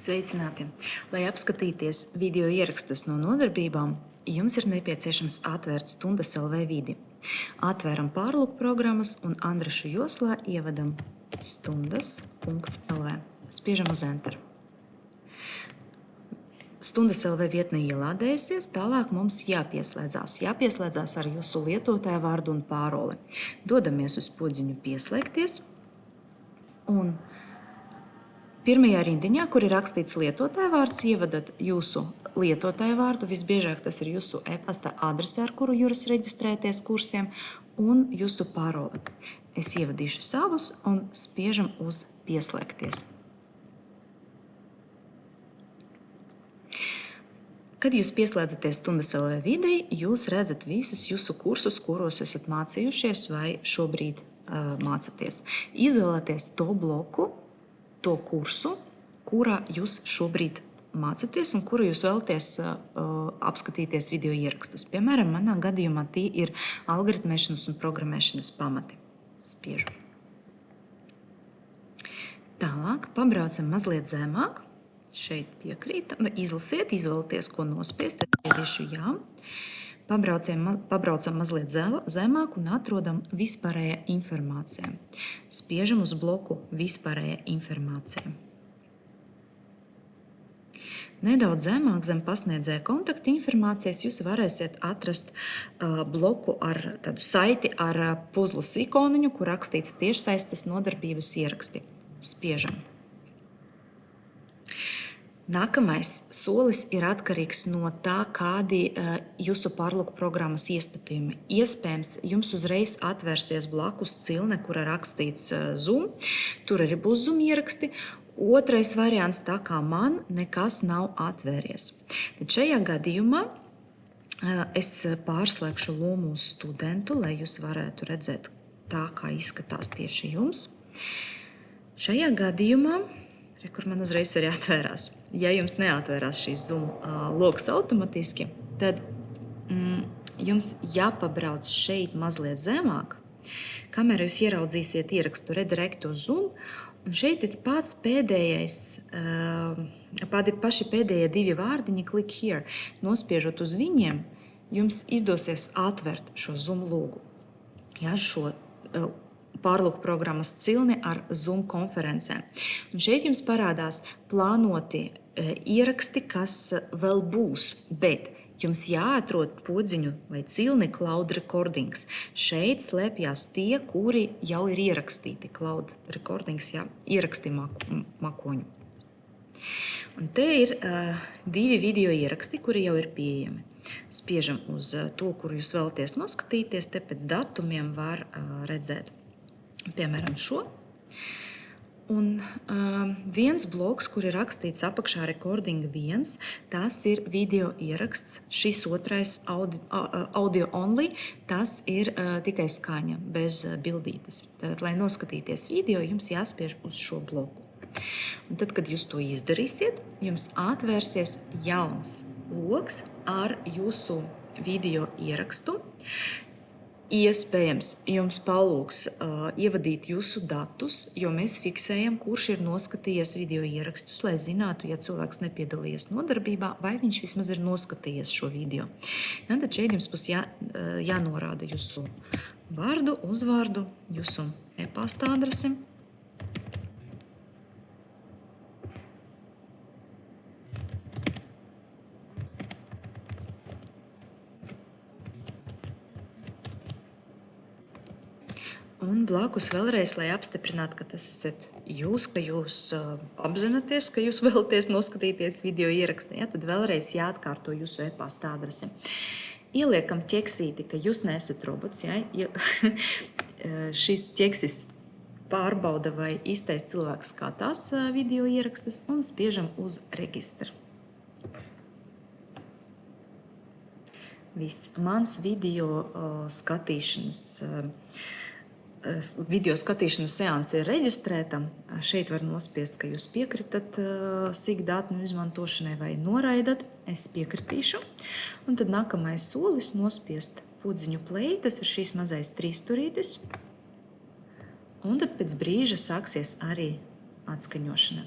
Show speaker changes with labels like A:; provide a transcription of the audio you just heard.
A: Sveicināti! Lai apskatīties video ierakstus no nodarbībām, jums ir nepieciešams atvērt Stundas LV vidi. Atvēram pārlūku programmas un Andrašu joslā ievedam stundas.lv. Spiežam uz Enter. Stundas LV vietne ielādējusies, tālāk mums jāpieslēdzās. Jāpieslēdzās ar jūsu lietotāju vārdu un pāroli. Dodamies uz podziņu pieslēgties un pirmajā rindiņā, kur ir rakstīts lietotāja vārds, ievadat jūsu lietotāja vārdu. Visbiežāk tas ir jūsu e-pasta adrese, ar kuru jūs reģistrēties kursiem, un jūsu paroli. Es ievadīšu savus un spiežam uz pieslēgties. Kad jūs pieslēdzaties Stundas LV videi, jūs redzat visus jūsu kursus, kuros esat mācījušies vai šobrīd mācaties. Izvēlieties to bloku, to kursu, kurā jūs šobrīd mācaties un kuru jūs vēlaties apskatīties video ierakstus. Piemēram, manā gadījumā tie ir algoritmēšanas un programmēšanas pamati. Spiežu. Tālāk pabraucam mazliet zemāk. Šeit piekrītam. Izlasiet, izvēlieties, ko nospiest. Es spiedīšu jā. Pabraucam mazliet zemāk un atrodam vispārējā informācija. Spiežam uz bloku vispārējā informācija. Nedaudz zemāk zem pasniedzēja kontaktu informācijas jūs varēsiet atrast bloku ar tādu saiti ar puzles ikoniņu, kur rakstīts tiešsaistes nodarbības ieraksti. Spiežam. Nākamais solis ir atkarīgs no tā, kādi jūsu pārlūku programmas iestatījumi. Iespējams, jums uzreiz atvērsies blakus cilne, kura rakstīts Zoom. Tur arī būs Zoom ieraksti. Otrais variants, tā kā man nekas nav atvēries. Tad šajā gadījumā es pārslēgšu lomu uz studentu, lai jūs varētu redzēt tā, kā izskatās tieši jums. Šajā gadījumā, kur man uzreiz arī atvērās. Ja jums neatvērās šīs Zoom logs automatiski, tad jums jāpabrauc šeit mazliet zemāk. Kamēr jūs ieraudzīsiet ierakstu redirect uz Zoom, un šeit ir paši pēdējie divi vārdiņi click here. Nospiežot uz viņiem, jums izdosies atvērt šo Zoom logu. Ja, šo pārlūku programmas cilni ar Zoom konferencēm. Un šeit jums parādās plānoti ieraksti, kas vēl būs, bet jums jāatrod podziņu vai cilni Cloud Recordings. Šeit slēpjās tie, kuri jau ir ierakstīti. Cloud Recordings, jā, ieraksti makoņu. Un te ir divi video ieraksti, kuri jau ir pieejami. Spiežam uz to, kuru jūs vēlaties noskatīties, te pēc datumiem var redzēt. Piemēram, šo. Un viens bloks, kur ir rakstīts apakšā recording 1, tas ir video ieraksts. Šis otrais audio only, tas ir tikai skaņa, bez bildītes. Tad, lai noskatīties video, jums jāspiež uz šo bloku. Un tad, kad jūs to izdarīsiet, jums atvērsies jauns logs ar jūsu video ierakstu. Iespējams, jums palūgs ievadīt jūsu datus, jo mēs fiksējam, kurš ir noskatījies video ierakstus, lai zinātu, ja cilvēks nepiedalījies nodarbībā, vai viņš vismaz ir noskatījies šo video. Ja, tad šeit jums būs jānorāda jūsu vārdu, uzvārdu, jūsu e-pasta adresi. Un blakus vēlreiz, lai apstiprinātu, ka tas esat jūs, ka jūs apzināties, ka jūs vēlaties noskatīties video ierakstī, ja, tad vēlreiz jāatkārto jūsu e-pasta adresi. Ieliekam ķeksīti, ka jūs neesat robots. Ja šis ķeksis pārbauda, vai īstais cilvēks skatās video ierakstus, un spiežam uz registru. Viss. Mans video skatīšanas seanse ir reģistrēta. Šeit var nospiest, ka jūs piekritat SIG datu izmantošanai vai noraidat. Es piekritīšu. Un tad nākamais solis nospiest podziņu play. Tas ir šīs mazais trīsturītis. Un tad pēc brīža sāksies arī atskaņošana.